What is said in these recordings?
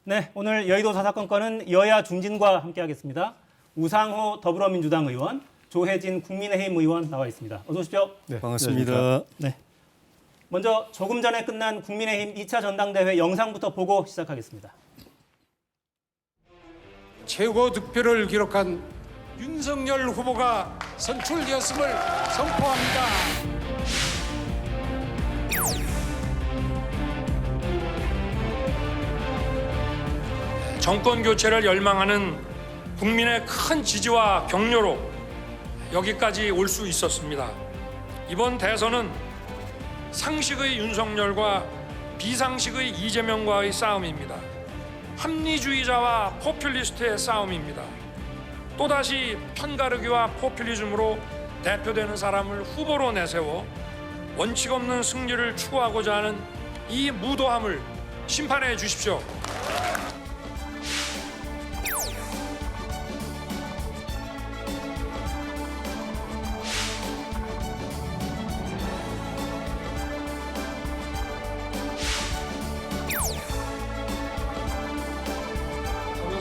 네, 오늘 여의도 사사건건은 여야 중진과 함께하겠습니다. 우상호 더불어민주당 의원, 조혜진 국민의힘 의원 나와 있습니다. 어서 오십시오. 네, 반갑습니다. 네. 먼저 조금 전에 끝난 국민의힘 2차 전당대회 영상부터 보고 시작하겠습니다. 최고 득표를 기록한 윤석열 후보가 선출되었음을 선포합니다. 정권 교체를 열망하는 국민의 큰 지지와 격려로 여기까지 올 수 있었습니다. 이번 대선은 상식의 윤석열과 비상식의 이재명과의 싸움입니다. 합리주의자와 포퓰리스트의 싸움입니다. 또다시 편가르기와 포퓰리즘으로 대표되는 사람을 후보로 내세워 원칙 없는 승리를 추구하고자 하는 이 무도함을 심판해 주십시오.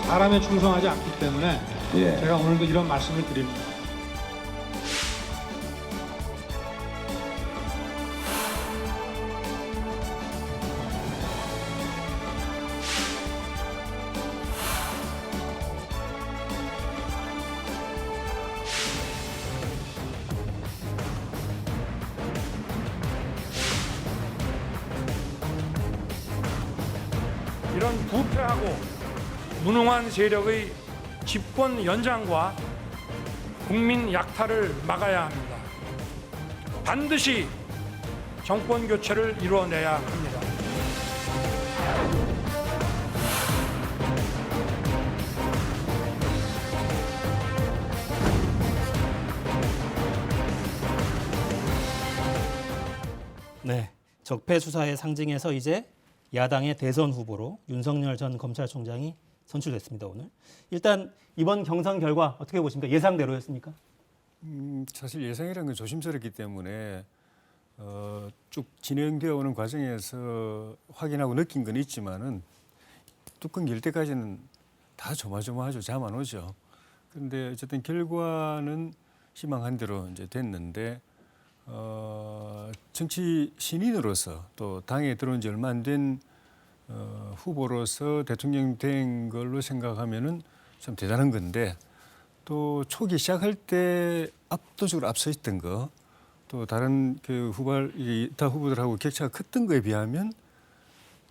사람에 충성하지 않기 때문에 제가 오늘도 이런 말씀을 드립니다. 이런 부패하고 무능한 세력의 집권 연장과 국민 약탈을 막아야 합니다. 반드시 정권 교체를 이루어내야 합니다. 네, 적폐 수사의 상징에서 이제 야당의 대선 후보로 윤석열 전 검찰총장이 선출됐습니다. 오늘 일단 이번 경선 결과 어떻게 보십니까? 예상대로였습니까? 사실 예상이라는 건 조심스럽기 때문에 쭉 진행되어 오는 과정에서 확인하고 느낀 건 있지만은 뚜껑 열 때까지는 다 조마조마하죠. 잠 안 오죠. 그런데 어쨌든 결과는 희망한 대로 이제 됐는데 정치 신인으로서 또 당에 들어온 지 얼마 안 된 후보로서 대통령 된 걸로 생각하면은 참 대단한 건데 또 초기 시작할 때 압도적으로 앞서 있던 거 또 다른 그 타 후보들하고 격차가 컸던 거에 비하면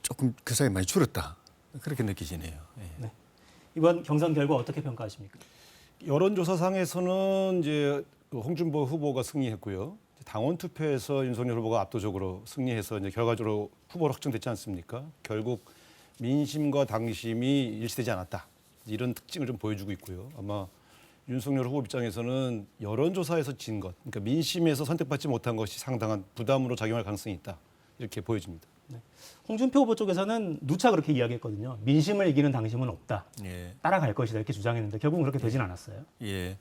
조금 그 사이 많이 줄었다 그렇게 느껴지네요. 예. 네. 이번 경선 결과 어떻게 평가하십니까? 여론조사상에서는 이제 홍준표 후보가 승리했고요. 당원 투표에서 윤석열 후보가 압도적으로 승리해서 이제 결과적으로 후보로 확정됐지 않습니까? 결국 민심과 당심이 일치되지 않았다. 이런 특징을 좀 보여주고 있고요. 아마 윤석열 후보 입장에서는 여론조사에서 진 것, 그러니까 민심에서 선택받지 못한 것이 상당한 부담으로 작용할 가능성이 있다. 이렇게 보여집니다. 홍준표 후보 쪽에서는 누차 그렇게 이야기했거든요. 민심을 이기는 당심은 없다. 예. 따라갈 것이다 이렇게 주장했는데 결국은 그렇게 되진 않았어요. 예.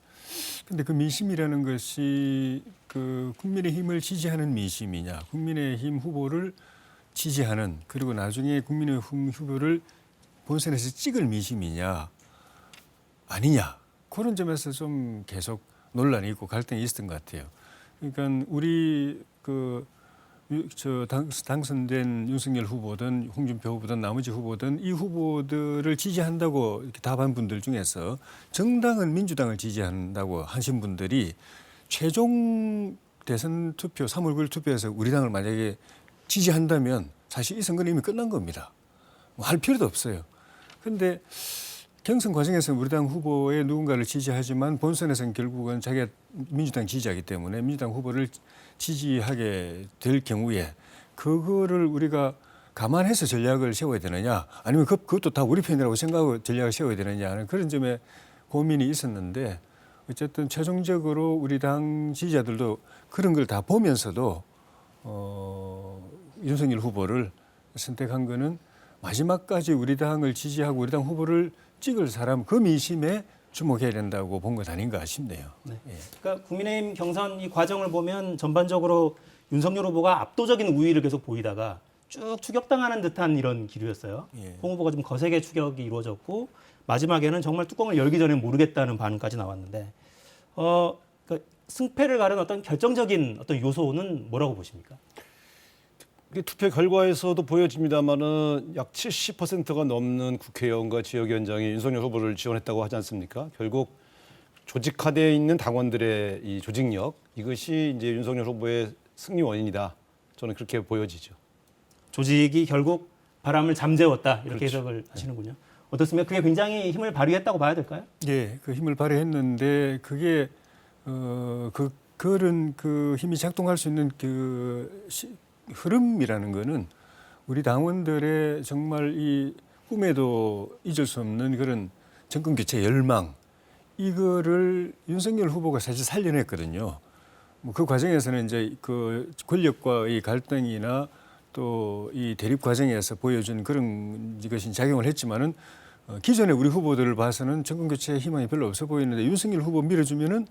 근데 그 민심이라는 것이 그 국민의힘을 지지하는 민심이냐, 국민의힘 후보를 지지하는 그리고 나중에 국민의힘 후보를 본선에서 찍을 민심이냐 아니냐 그런 점에서 좀 계속 논란이 있고 갈등이 있었던 것 같아요. 그러니까 우리 당선된 윤석열 후보든 홍준표 후보든 나머지 후보든 이 후보들을 지지한다고 이렇게 답한 분들 중에서 정당은 민주당을 지지한다고 하신 분들이 최종 대선 투표 3월 9일 투표에서 우리 당을 만약에 지지한다면 사실 이 선거는 이미 끝난 겁니다. 뭐 할 필요도 없어요. 그런데 경선 과정에서 우리 당 후보의 누군가를 지지하지만 본선에서는 결국은 자기가 민주당 지지하기 때문에 민주당 후보를 지지하게 될 경우에 그거를 우리가 감안해서 전략을 세워야 되느냐 아니면 그것도 다 우리 편이라고 생각하고 전략을 세워야 되느냐 하는 그런 점에 고민이 있었는데 어쨌든 최종적으로 우리 당 지지자들도 그런 걸 다 보면서도 윤석열 후보를 선택한 거는 마지막까지 우리 당을 지지하고 우리 당 후보를 찍을 사람 그 민심에 주목해야 된다고 본 것 아닌가 싶네요. 네. 예. 그러니까 국민의힘 경선 이 과정을 보면 전반적으로 윤석열 후보가 압도적인 우위를 계속 보이다가 쭉 추격당하는 듯한 이런 기류였어요. 예. 홍 후보가 좀 거세게 추격이 이루어졌고 마지막에는 정말 뚜껑을 열기 전에 모르겠다는 반응까지 나왔는데 그러니까 승패를 가른 어떤 결정적인 어떤 요소는 뭐라고 보십니까? 이게 투표 결과에서도 보여집니다만은 약 70%가 넘는 국회의원과 지역위원장이 윤석열 후보를 지원했다고 하지 않습니까? 결국 조직화되어 있는 당원들의 이 조직력 이것이 이제 윤석열 후보의 승리 원인이다. 저는 그렇게 보여지죠. 조직이 결국 바람을 잠재웠다 이렇게 그렇죠. 해석을 하시는군요. 어떻습니까? 그게 굉장히 힘을 발휘했다고 봐야 될까요? 예, 그 힘을 발휘했는데 그게 그런 그 힘이 작동할 수 있는 흐름이라는 거는 우리 당원들의 정말 이 꿈에도 잊을 수 없는 그런 정권 교체 열망 이거를 윤석열 후보가 사실 살려냈거든요. 뭐 그 과정에서는 이제 그 권력과의 갈등이나 또 이 대립 과정에서 보여준 그런 것이 작용을 했지만은 기존의 우리 후보들을 봐서는 정권 교체의 희망이 별로 없어 보이는데 윤석열 후보 밀어주면은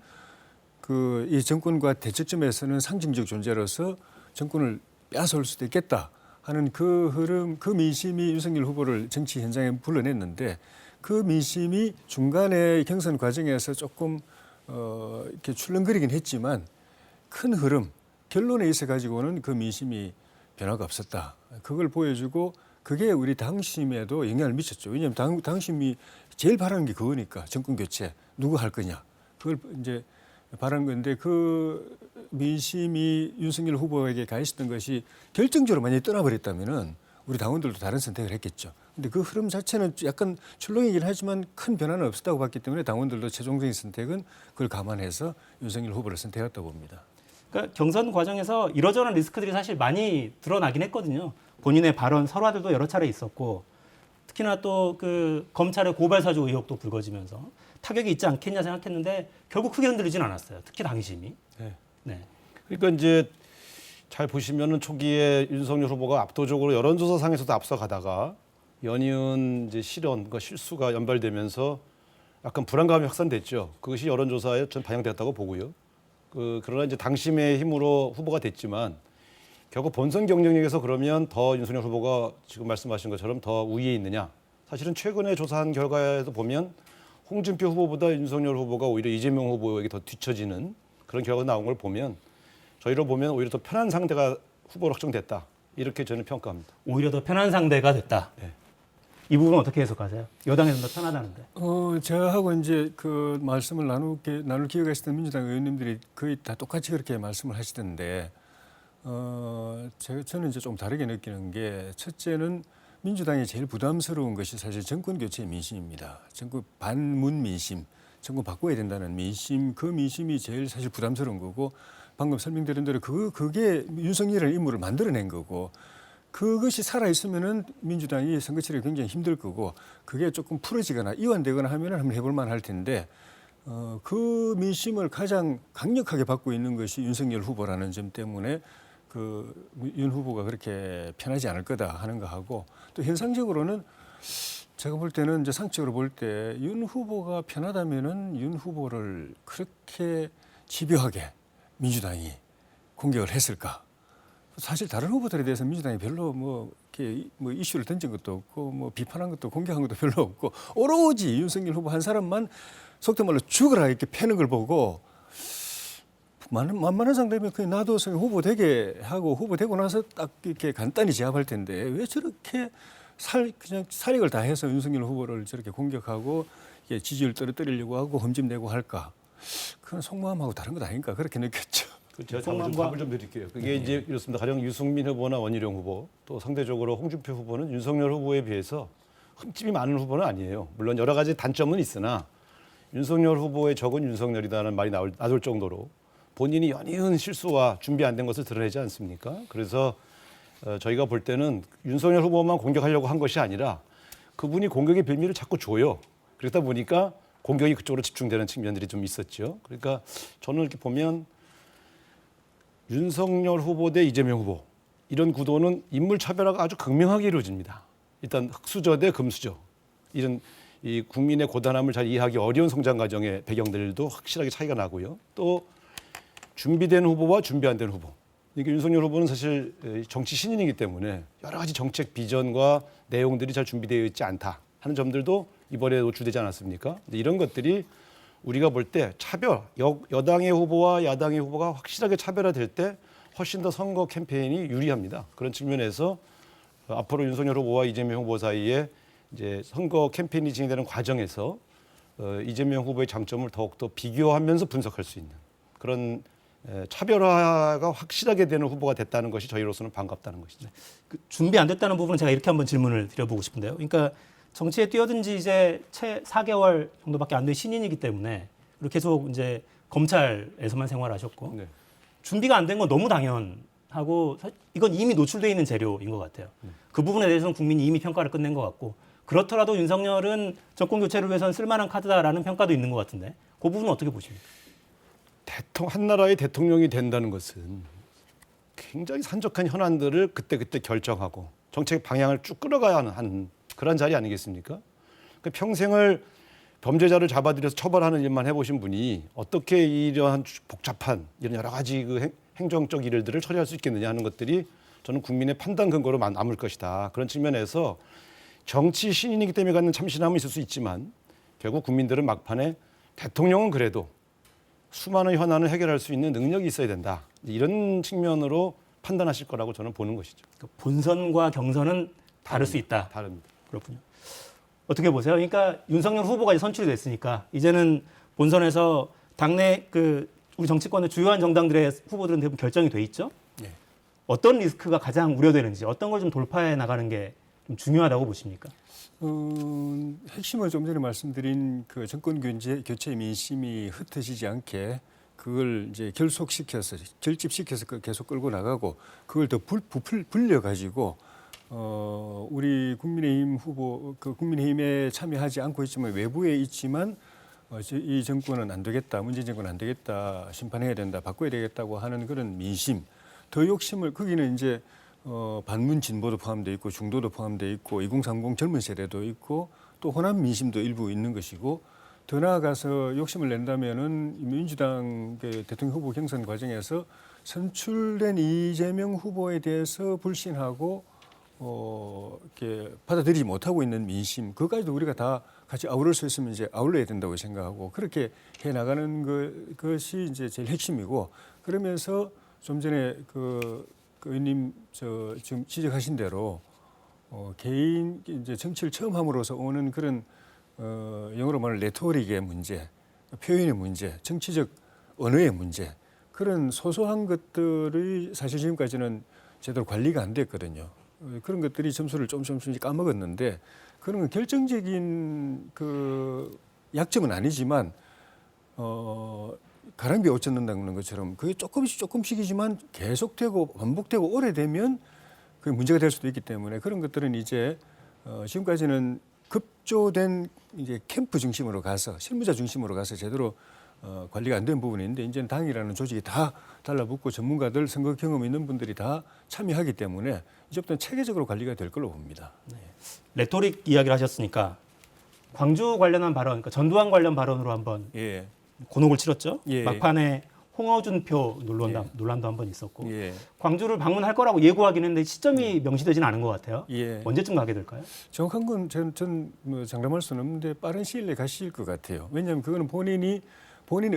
그 이 정권과 대척점에서는 상징적 존재로서 정권을 빼앗아올 수도 있겠다 하는 그 흐름, 그 민심이 윤석열 후보를 정치 현장에 불러냈는데 그 민심이 중간에 경선 과정에서 조금 이렇게 출렁거리긴 했지만 큰 흐름, 결론에 있어 가지고는 그 민심이 변화가 없었다. 그걸 보여주고 그게 우리 당심에도 영향을 미쳤죠. 왜냐하면 당심이 제일 바라는 게 그거니까 정권 교체 누구 할 거냐. 그걸 이제 바라는 건데 그 민심이 윤석열 후보에게 가 있었던 것이 결정적으로 만약에 떠나버렸다면은 우리 당원들도 다른 선택을 했겠죠. 근데 그 흐름 자체는 약간 출렁이긴 하지만 큰 변화는 없었다고 봤기 때문에 당원들도 최종적인 선택은 그걸 감안해서 윤석열 후보를 선택했다고 봅니다. 그러니까 경선 과정에서 이러저런 리스크들이 사실 많이 드러나긴 했거든요. 본인의 발언 설화들도 여러 차례 있었고 특히나 또 그 검찰의 고발 사주 의혹도 불거지면서 타격이 있지 않겠냐 생각했는데 결국 크게 흔들리진 않았어요. 특히 당심이. 네. 네. 그러니까 이제 잘 보시면은 초기에 윤석열 후보가 압도적으로 여론조사상에서도 앞서가다가 연이은 이제 실언과 실수가 연발되면서 약간 불안감이 확산됐죠. 그것이 여론조사에 전 반영됐다고 보고요. 그러나 이제 당심의 힘으로 후보가 됐지만 결국 본선 경쟁력에서 그러면 더 윤석열 후보가 지금 말씀하신 것처럼 더 우위에 있느냐? 사실은 최근에 조사한 결과에서 보면 홍준표 후보보다 윤석열 후보가 오히려 이재명 후보에게 더 뒤처지는 그런 결과가 나온 걸 보면 저희로 보면 오히려 더 편한 상대가 후보로 확정됐다. 이렇게 저는 평가합니다. 오히려 더 편한 상대가 됐다. 네. 이 부분 어떻게 해석하세요? 여당에서는 더 편하다는데. 저하고 이제 그 말씀을 나눌 기회가 있었던 민주당 의원님들이 거의 다 똑같이 그렇게 말씀을 하시던데, 저는 이제 좀 다르게 느끼는 게 첫째는 민주당이 제일 부담스러운 것이 사실 정권 교체 민심입니다. 정권 반문 민심, 정권 바꿔야 된다는 민심, 그 민심이 제일 사실 부담스러운 거고 방금 설명드린 대로 그게 윤석열의 인물을 만들어낸 거고 그것이 살아있으면은 민주당이 선거 치르기 굉장히 힘들 거고 그게 조금 풀어지거나 이완되거나 하면은 한번 해볼 만할 텐데 그 민심을 가장 강력하게 받고 있는 것이 윤석열 후보라는 점 때문에 그 윤 후보가 그렇게 편하지 않을 거다 하는 거 하고 또 현상적으로는 제가 볼 때는 이제 상적으로 볼 때 윤 후보가 편하다면은 윤 후보를 그렇게 집요하게 민주당이 공격을 했을까? 사실 다른 후보들에 대해서 민주당이 별로 이렇게 이슈를 던진 것도 없고 비판한 것도 공격한 것도 별로 없고 오로지 윤석열 후보 한 사람만 속된 말로 죽어라 이렇게 패는 걸 보고 만만한 상대면 그냥 놔둬서 후보 되게 하고 후보 되고 나서 딱 이렇게 간단히 제압할 텐데 왜 저렇게 그냥 사력을 다해서 윤석열 후보를 저렇게 공격하고 지지율 떨어뜨리려고 하고 험집내고 할까? 그건 속마음하고 다른 것 아닌가 그렇게 느꼈죠. 제가 답을 좀 드릴게요. 그게 이제 이렇습니다. 가령 유승민 후보나 원희룡 후보 또 상대적으로 홍준표 후보는 윤석열 후보에 비해서 흠집이 많은 후보는 아니에요. 물론 여러 가지 단점은 있으나 윤석열 후보의 적은 윤석열이다라는 말이 나올 정도로 본인이 연이은 실수와 준비 안 된 것을 드러내지 않습니까? 그래서 저희가 볼 때는 윤석열 후보만 공격하려고 한 것이 아니라 그분이 공격의 빌미를 자꾸 줘요. 그러다 보니까 공격이 그쪽으로 집중되는 측면들이 좀 있었죠. 그러니까 저는 이렇게 보면 윤석열 후보 대 이재명 후보 이런 구도는 인물 차별화가 아주 극명하게 이루어집니다. 일단 흑수저 대 금수저 이런 이 국민의 고단함을 잘 이해하기 어려운 성장 과정의 배경들도 확실하게 차이가 나고요. 또 준비된 후보와 준비 안 된 후보 이게 윤석열 후보는 사실 정치 신인이기 때문에 여러 가지 정책 비전과 내용들이 잘 준비되어 있지 않다 하는 점들도 이번에 노출되지 않았습니까? 이런 것들이 우리가 볼 때 차별, 여당의 후보와 야당의 후보가 확실하게 차별화될 때 훨씬 더 선거 캠페인이 유리합니다. 그런 측면에서 앞으로 윤석열 후보와 이재명 후보 사이에 이제 선거 캠페인이 진행되는 과정에서 이재명 후보의 장점을 더욱더 비교하면서 분석할 수 있는 그런 차별화가 확실하게 되는 후보가 됐다는 것이 저희로서는 반갑다는 것이죠. 그 준비 안 됐다는 부분은 제가 이렇게 한번 질문을 드려보고 싶은데요. 그러니까 정치에 뛰어든 지 이제 채 4개월 정도밖에 안 된 신인이기 때문에 그리고 계속 이제 검찰에서만 생활하셨고 네. 준비가 안 된 건 너무 당연하고 이건 이미 노출돼 있는 재료인 것 같아요. 그 부분에 대해서는 국민이 이미 평가를 끝낸 것 같고 그렇더라도 윤석열은 정권 교체를 위해서는 쓸만한 카드다라는 평가도 있는 것 같은데 그 부분은 어떻게 보십니까? 한 나라의 대통령이 된다는 것은 굉장히 산적한 현안들을 그때그때 결정하고 정책 방향을 쭉 끌어가야 하는 그런 자리 아니겠습니까? 그러니까 평생을 범죄자를 잡아들여서 처벌하는 일만 해보신 분이 어떻게 이러한 복잡한 이런 여러 가지 그 행정적 일들을 처리할 수 있겠느냐 하는 것들이 저는 국민의 판단 근거로 남을 것이다. 그런 측면에서 정치 신인이기 때문에 갖는 참신함은 있을 수 있지만 결국 국민들은 막판에 대통령은 그래도 수많은 현안을 해결할 수 있는 능력이 있어야 된다. 이런 측면으로 판단하실 거라고 저는 보는 것이죠. 그러니까 본선과 경선은 다를 수 있다. 다릅니다. 그렇군요. 어떻게 보세요? 그러니까 윤석열 후보가 이제 선출이 됐으니까 이제는 본선에서 당내 그 우리 정치권의 주요한 정당들의 후보들은 대부분 결정이 돼 있죠. 네. 어떤 리스크가 가장 우려되는지 어떤 걸 좀 돌파해 나가는 게 좀 중요하다고 보십니까? 핵심은 좀 전에 말씀드린 그 정권 교체 민심이 흩어지지 않게 그걸 이제 결속시켜서 결집시켜서 계속 끌고 나가고 그걸 더 불려 가지고 우리 국민의힘 후보 그 국민의힘에 참여하지 않고 있지만 외부에 있지만 이 정권은 안 되겠다, 문재인 정권은 안 되겠다, 심판해야 된다, 바꿔야 되겠다고 하는 그런 민심, 더 욕심을 거기는 이제 반문 진보도 포함되어 있고 중도도 포함되어 있고 2030 젊은 세대도 있고 또 호남 민심도 일부 있는 것이고 더 나아가서 욕심을 낸다면은 민주당 대통령 후보 경선 과정에서 선출된 이재명 후보에 대해서 불신하고 이렇게 받아들이지 못하고 있는 민심 그까지도 우리가 다 같이 아우를 수 있으면 이제 아울러야 된다고 생각하고 그렇게 해 나가는 것이 이제 제일 핵심이고 그러면서 좀 전에 그 의원님 지금 지적하신 대로 개인 이제 정치를 처음 함으로써 오는 그런 영어로 말하는 레토릭의 문제, 표현의 문제, 정치적 언어의 문제 그런 소소한 것들이 사실 지금까지는 제대로 관리가 안 됐거든요. 그런 것들이 점수를 조금씩 까먹었는데 그런 건 결정적인 그 약점은 아니지만 가랑비에 옷 젖는다는 것처럼 그게 조금씩이지만 계속되고 반복되고 오래되면 그게 문제가 될 수도 있기 때문에 그런 것들은 이제 지금까지는 급조된 이제 캠프 중심으로 가서 실무자 중심으로 가서 제대로 관리가 안 된 부분이 있는데 이제는 당이라는 조직이 다 달라붙고 전문가들 선거 경험 있는 분들이 다 참여하기 때문에 이제부터는 체계적으로 관리가 될 걸로 봅니다. 레토릭 이야기를 하셨으니까 광주 관련한 발언, 그러니까 전두환 관련 발언으로 한번 예. 곤혹을 치렀죠. 예. 막판에 홍어준표 논란도 한번 있었고 예. 광주를 방문할 거라고 예고하긴 했는데 시점이 명시되지는 않은 것 같아요. 예. 언제쯤 가게 될까요? 정확한 건 전 뭐 장담할 수는 없는데 빠른 시일 내에 가실 것 같아요. 왜냐하면 그거는 본인의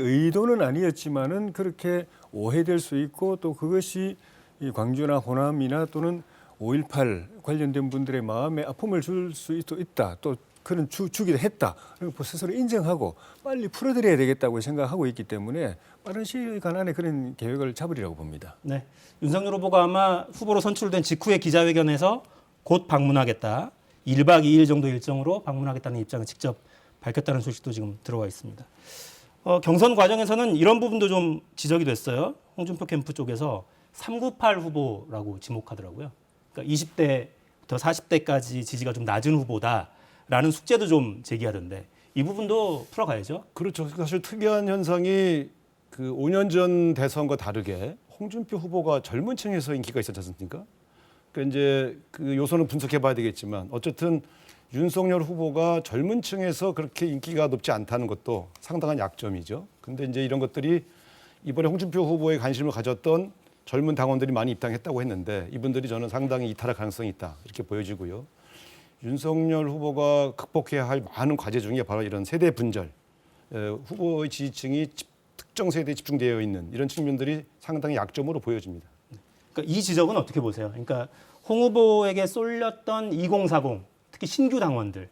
의도는 아니었지만은 그렇게 오해될 수 있고 또 그것이 이 광주나 호남이나 또는 5.18 관련된 분들의 마음에 아픔을 줄 수도 있다. 또 그런 주기도 했다. 그리고 스스로 인정하고 빨리 풀어드려야 되겠다고 생각하고 있기 때문에 빠른 시간 안에 그런 계획을 잡으리라고 봅니다. 네, 윤석열 후보가 아마 후보로 선출된 직후에 기자회견에서 곧 방문하겠다. 1박 2일 정도 일정으로 방문하겠다는 입장을 직접 밝혔다는 소식도 지금 들어와 있습니다. 경선 과정에서는 이런 부분도 좀 지적이 됐어요. 홍준표 캠프 쪽에서 398 후보라고 지목하더라고요. 그러니까 20대부터 40대까지 지지가 좀 낮은 후보다라는 숙제도 좀 제기하던데 이 부분도 풀어가야죠. 그렇죠. 사실 특이한 현상이 그 5년 전 대선과 다르게 홍준표 후보가 젊은 층에서 인기가 있었지 않습니까? 그러니까 이제 그 요소는 분석해봐야 되겠지만 어쨌든 윤석열 후보가 젊은 층에서 그렇게 인기가 높지 않다는 것도 상당한 약점이죠. 근데 이제 이런 것들이 이번에 홍준표 후보의 관심을 가졌던 젊은 당원들이 많이 입당했다고 했는데 이분들이 저는 상당히 이탈할 가능성이 있다 이렇게 보여지고요. 윤석열 후보가 극복해야 할 많은 과제 중에 바로 이런 세대 분절, 후보의 지지층이 특정 세대에 집중되어 있는 이런 측면들이 상당히 약점으로 보여집니다. 그러니까 이 지적은 어떻게 보세요? 그러니까 홍 후보에게 쏠렸던 2040, 특히 신규 당원들,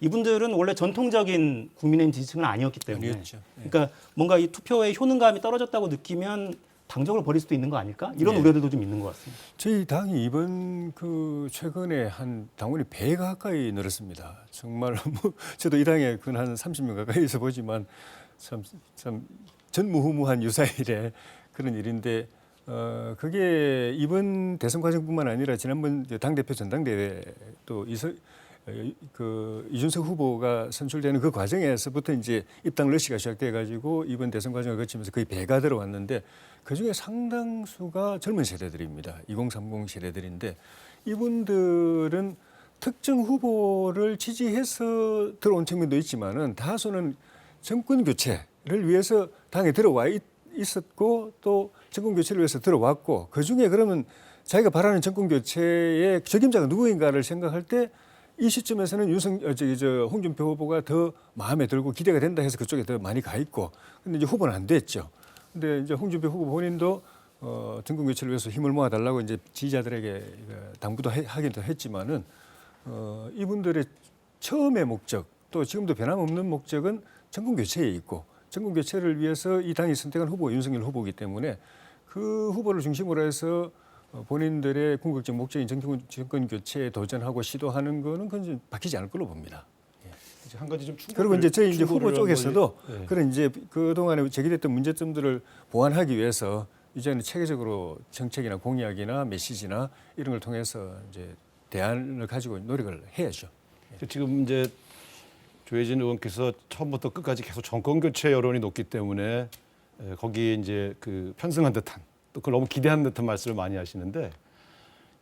이분들은 원래 전통적인 국민의힘 지지층은 아니었기 때문에, 아니었죠. 예. 그러니까 뭔가 이 투표의 효능감이 떨어졌다고 느끼면 당적을 버릴 수도 있는 거 아닐까? 이런 예. 우려들도 좀 있는 것 같습니다. 저희 당이 이번 최근에 한 당원이 100 가까이 늘었습니다. 정말 뭐 저도 이 당에 한 30명 가까이 있어 보지만 참 전무후무한 유사일에 그런 일인데 그게 이번 대선 과정뿐만 아니라 지난번 당대표 전당대회 또 이준석 후보가 선출되는 그 과정에서부터 이제 입당 러시가 시작돼 가지고 이번 대선 과정을 거치면서 거의 배가 들어왔는데 그중에 상당수가 젊은 세대들입니다. 2030 세대들인데 이분들은 특정 후보를 지지해서 들어온 측면도 있지만은 다수는 정권 교체를 위해서 당에 들어와 있었고 또 정권 교체를 위해서 들어왔고 그중에 그러면 자기가 바라는 정권 교체의 적임자가 누구인가를 생각할 때 이 시점에서는 홍준표 후보가 더 마음에 들고 기대가 된다 해서 그쪽에 더 많이 가 있고 근데 이제 후보는 안 됐죠. 근데 이제 홍준표 후보 본인도 정권 교체를 위해서 힘을 모아달라고 이제 지지자들에게 당부도 하기도 했지만은 이분들의 처음의 목적 또 지금도 변함없는 목적은 정권 교체에 있고 정권 교체를 위해서 이 당이 선택한 후보 윤석열 후보이기 때문에 그 후보를 중심으로 해서 본인들의 궁극적 목적인 정권 교체에 도전하고 시도하는 거는 그건 바뀌지 않을 걸로 봅니다. 이제 한 가지 좀 그리고 이제 저희 이제 후보 쪽에서도 네. 그런 이제 그 동안에 제기됐던 문제점들을 보완하기 위해서 이제는 체계적으로 정책이나 공약이나 메시지나 이런 걸 통해서 이제 대안을 가지고 노력을 해야죠. 지금 이제 조혜진 의원께서 처음부터 끝까지 계속 정권 교체 여론이 높기 때문에 거기에 이제 그 편승한 듯한 또 그걸 너무 기대한 듯한 말씀을 많이 하시는데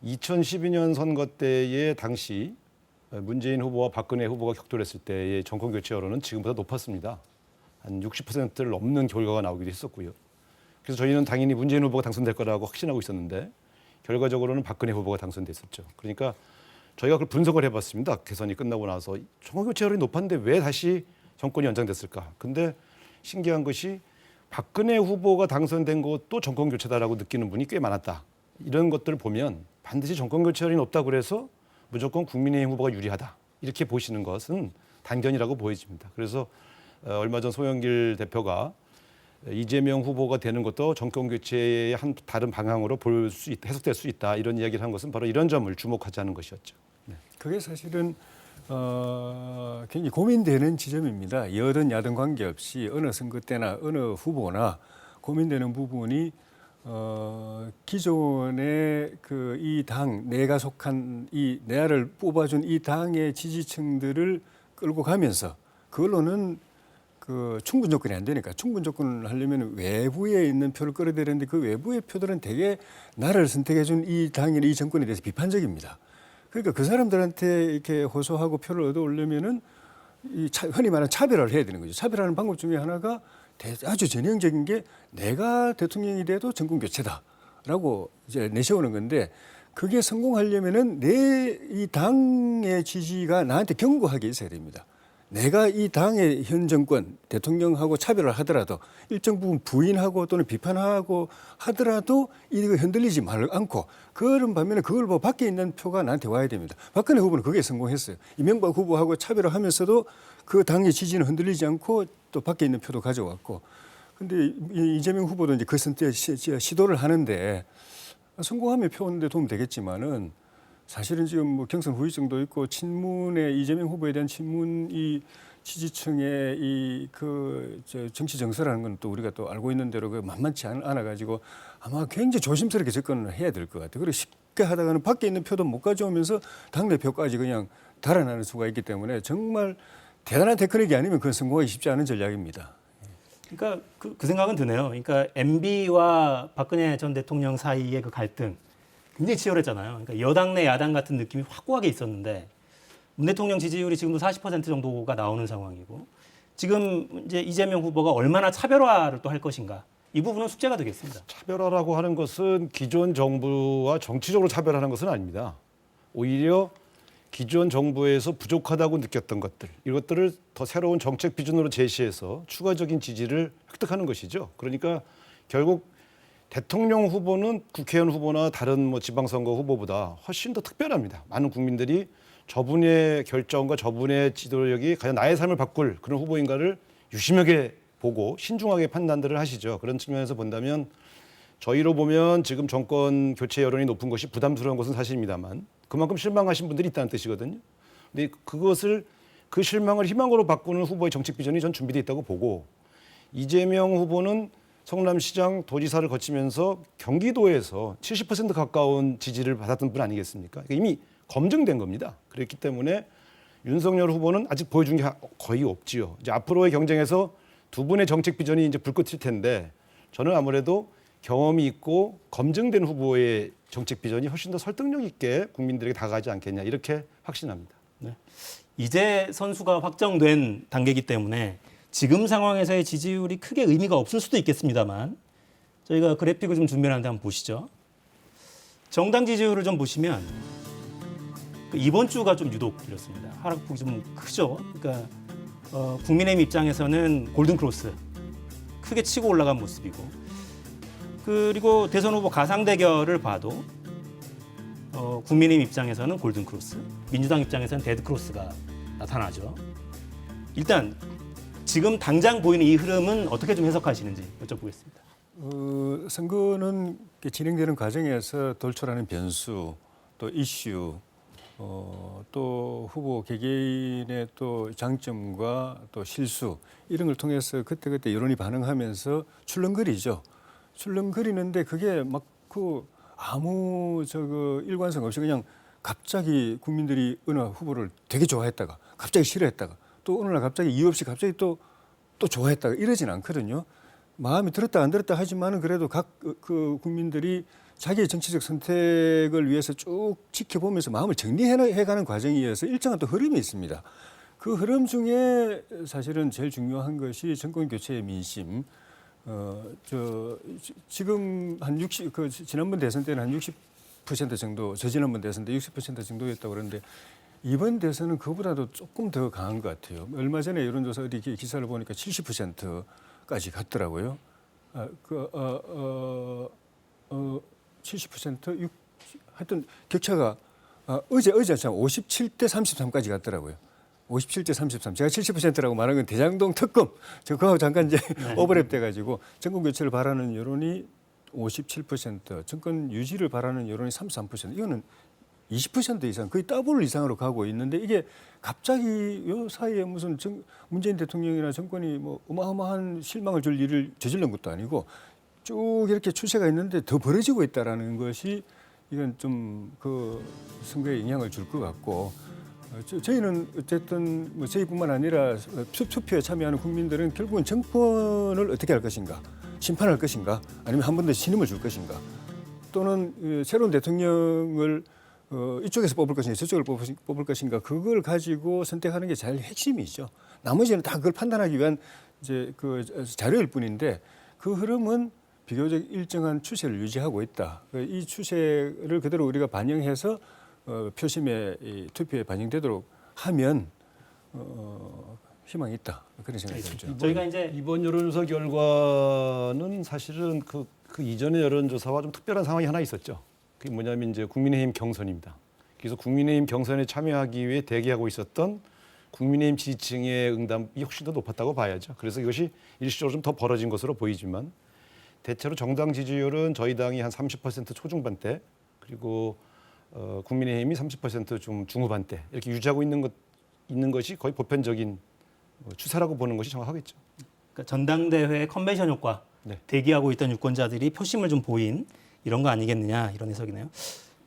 2012년 선거 때의 당시 문재인 후보와 박근혜 후보가 격돌했을 때의 정권 교체 여론은 지금보다 높았습니다. 한 60%를 넘는 결과가 나오기도 했었고요. 그래서 저희는 당연히 문재인 후보가 당선될 거라고 확신하고 있었는데 결과적으로는 박근혜 후보가 당선됐었죠. 그러니까 저희가 그걸 분석을 해봤습니다. 개선이 끝나고 나서 정권 교체 여론이 높았는데 왜 다시 정권이 연장됐을까? 근데 신기한 것이 박근혜 후보가 당선된 것도 정권 교체다라고 느끼는 분이 꽤 많았다. 이런 것들을 보면 반드시 정권 교체 여론이 높다고 그래서 무조건 국민의힘 후보가 유리하다. 이렇게 보시는 것은 단견이라고 보여집니다. 그래서 얼마 전 송영길 대표가 이재명 후보가 되는 것도 정권 교체의 한 다른 방향으로 해석될 수 있다. 이런 이야기를 한 것은 바로 이런 점을 주목하자는 것이었죠. 네. 그게 사실은 굉장히 고민되는 지점입니다. 여든 야든 관계없이 어느 선거 때나 어느 후보나 고민되는 부분이 기존의 그 이 당 내가 속한 이 내를 뽑아준 이 당의 지지층들을 끌고 가면서 그걸로는 그 충분 조건이 안 되니까 충분 조건을 하려면 외부에 있는 표를 끌어야 되는데 그 외부의 표들은 대개 나를 선택해준 이 당이나 이 정권에 대해서 비판적입니다. 그러니까 그 사람들한테 이렇게 호소하고 표를 얻어오려면은 흔히 말하는 차별화를 해야 되는 거죠. 차별하는 방법 중에 하나가 아주 전형적인 게 내가 대통령이 돼도 정권 교체다라고 이제 내세우는 건데 그게 성공하려면은 내 이 당의 지지가 나한테 견고하게 있어야 됩니다. 내가 이 당의 현 정권 대통령하고 차별을 하더라도 일정 부분 부인하고 또는 비판하고 하더라도 이거 흔들리지 않고 그런 반면에 그걸 보고 밖에 있는 표가 나한테 와야 됩니다. 박근혜 후보는 그게 성공했어요. 이명박 후보하고 차별을 하면서도 그 당의 지지는 흔들리지 않고 또 밖에 있는 표도 가져왔고 근데 이재명 후보도 이제 그 선택 시도를 하는데 성공하면 표 얻는 데 도움 되겠지만은 사실은 지금 뭐 경선 후유증도 있고 친문의 이재명 후보에 대한 친문 이 지지층의 이 그 정치 정서라는 건 또 우리가 또 알고 있는 대로 그 만만치 않아 가지고 아마 굉장히 조심스럽게 접근을 해야 될 것 같아요. 그리고 쉽게 하다가는 밖에 있는 표도 못 가져오면서 당내 표까지 그냥 달아나는 수가 있기 때문에 정말 대단한 테크닉이 아니면 그건 성공하기 쉽지 않은 전략입니다. 그러니까 그 생각은 드네요. 그러니까 MB와 박근혜 전 대통령 사이의 그 갈등 굉장히 치열했잖아요. 그러니까 여당 내 야당 같은 느낌이 확고하게 있었는데 문 대통령 지지율이 지금도 40% 정도가 나오는 상황이고 지금 이제 이재명 후보가 얼마나 차별화를 또 할 것인가 이 부분은 숙제가 되겠습니다. 차별화라고 하는 것은 기존 정부와 정치적으로 차별하는 것은 아닙니다. 오히려 기존 정부에서 부족하다고 느꼈던 것들, 이것들을 더 새로운 정책 비준으로 제시해서 추가적인 지지를 획득하는 것이죠. 그러니까 결국 대통령 후보는 국회의원 후보나 다른 뭐 지방선거 후보보다 훨씬 더 특별합니다. 많은 국민들이 저분의 결정과 저분의 지도력이 과연 나의 삶을 바꿀 그런 후보인가를 유심하게 보고 신중하게 판단들을 하시죠. 그런 측면에서 본다면 저희로 보면 지금 정권 교체 여론이 높은 것이 부담스러운 것은 사실입니다만 그만큼 실망하신 분들이 있다는 뜻이거든요. 근데 그 실망을 희망으로 바꾸는 후보의 정책 비전이 전 준비되어 있다고 보고 이재명 후보는 성남시장 도지사를 거치면서 경기도에서 70% 가까운 지지를 받았던 분 아니겠습니까? 그러니까 이미 검증된 겁니다. 그렇기 때문에 윤석열 후보는 아직 보여준 게 거의 없지요. 이제 앞으로의 경쟁에서 두 분의 정책 비전이 이제 불꽃 튈 텐데 저는 아무래도 경험이 있고 검증된 후보의 정책 비전이 훨씬 더 설득력 있게 국민들에게 다가가지 않겠냐 이렇게 확신합니다. 네. 이제 선수가 확정된 단계이기 때문에 지금 상황에서의 지지율이 크게 의미가 없을 수도 있겠습니다만 저희가 그래픽을 좀 준비하는데 한번 보시죠. 정당 지지율을 좀 보시면 이번 주가 좀 유독 이렇습니다. 하락폭이 좀 크죠. 그러니까 국민의힘 입장에서는 골든 크로스 크게 치고 올라간 모습이고 그리고 대선 후보 가상 대결을 봐도 국민의힘 입장에서는 골든 크로스, 민주당 입장에서는 데드 크로스가 나타나죠. 일단 지금 당장 보이는 이 흐름은 어떻게 좀 해석하시는지 여쭤보겠습니다. 선거는 진행되는 과정에서 돌출하는 변수, 또 이슈, 또 후보 개개인의 또 장점과 또 실수 이런 걸 통해서 그때그때 여론이 반응하면서 출렁거리죠. 출렁거리는데 그게 막 그 아무 일관성 없이 그냥 갑자기 국민들이 어느 후보를 되게 좋아했다가 갑자기 싫어했다가 또 어느 날 갑자기 이유 없이 갑자기 또 좋아했다가 이러진 않거든요. 마음이 들었다 안 들었다 하지만은 그래도 각 그 국민들이 자기의 정치적 선택을 위해서 쭉 지켜보면서 마음을 정리해가는 과정이어서 일정한 또 흐름이 있습니다. 그 흐름 중에 사실은 제일 중요한 것이 정권 교체의 민심. 지금 한 60, 지난번 대선 때는 한 60% 정도, 저지난번 대선 때 60% 정도였다고 그러는데 이번 대선은 그보다도 조금 더 강한 것 같아요. 얼마 전에 여론조사 어디 기사를 보니까 70%까지 갔더라고요. 70%, 하여튼 격차가 어제 참 57대 33까지 갔더라고요. 57대 33. 제가 70%라고 말한 건 대장동 특검. 그거하고 잠깐 이제 오버랩 돼가지고 정권 교체를 바라는 여론이 57%, 정권 유지를 바라는 여론이 33%. 이거는 20% 이상, 거의 더블 이상으로 가고 있는데 이게 갑자기 요 사이에 무슨 문재인 대통령이나 정권이 뭐 어마어마한 실망을 줄 일을 저지른 것도 아니고 쭉 이렇게 추세가 있는데 더 벌어지고 있다라는 것이 이건 좀 그 선거에 영향을 줄 것 같고 저희는 어쨌든 뭐 저희뿐만 아니라 투표에 참여하는 국민들은 결국은 정권을 어떻게 할 것인가, 심판할 것인가, 아니면 한 번 더 신임을 줄 것인가, 또는 새로운 대통령을 이쪽에서 뽑을 것인가, 저쪽을 뽑을 것인가, 그걸 가지고 선택하는 게 제일 핵심이죠. 나머지는 다 그걸 판단하기 위한 이제 그 자료일 뿐인데 그 흐름은 비교적 일정한 추세를 유지하고 있다. 이 추세를 그대로 우리가 반영해서 표심에 투표에 반영되도록 하면 희망이 있다. 그런 생각이 들죠. 저희가 이제 이번 여론조사 결과는 사실은 그 이전의 여론조사와 좀 특별한 상황이 하나 있었죠. 그게 뭐냐면 이제 국민의힘 경선입니다. 그래서 국민의힘 경선에 참여하기 위해 대기하고 있었던 국민의힘 지지층의 응답이 훨씬 더 높았다고 봐야죠. 그래서 이것이 일시적으로 좀 더 벌어진 것으로 보이지만 대체로 정당 지지율은 저희 당이 한 30% 초중반대 그리고 국민의힘이 30% 좀 중후반대 이렇게 유지하고 있는 것이 거의 보편적인 추세라고 보는 것이 정확하겠죠. 그러니까 전당대회 컨벤션 효과 네. 대기하고 있던 유권자들이 표심을 좀 보인 이런 거 아니겠느냐 이런 해석이네요.